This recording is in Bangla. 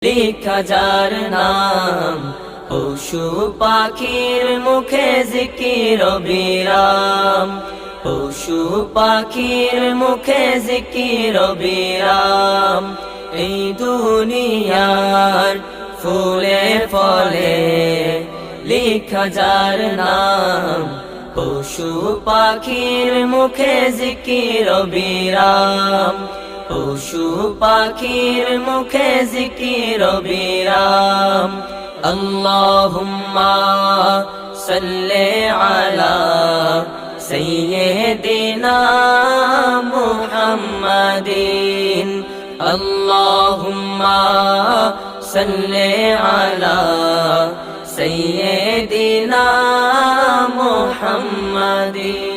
লিখা যার নাম পশু পাখির মুখে জিকির বিরাম, পশু পাখির মুখে জিকির বিরাম। এই দুনিয়ার ফুলে ফলে লিখা যার নাম পশু পাখির মুখে জিকির বিরাম, পশু পাখির মুখে জিকির বিরাম। আল্লাহুম্মা সাল্লি আলা সাইয়্যিদিনা মুহাম্মাদিন, আল্লাহুম্মা সাল্লি আলা সাইয়্যিদিনা মুহাম্মাদিন।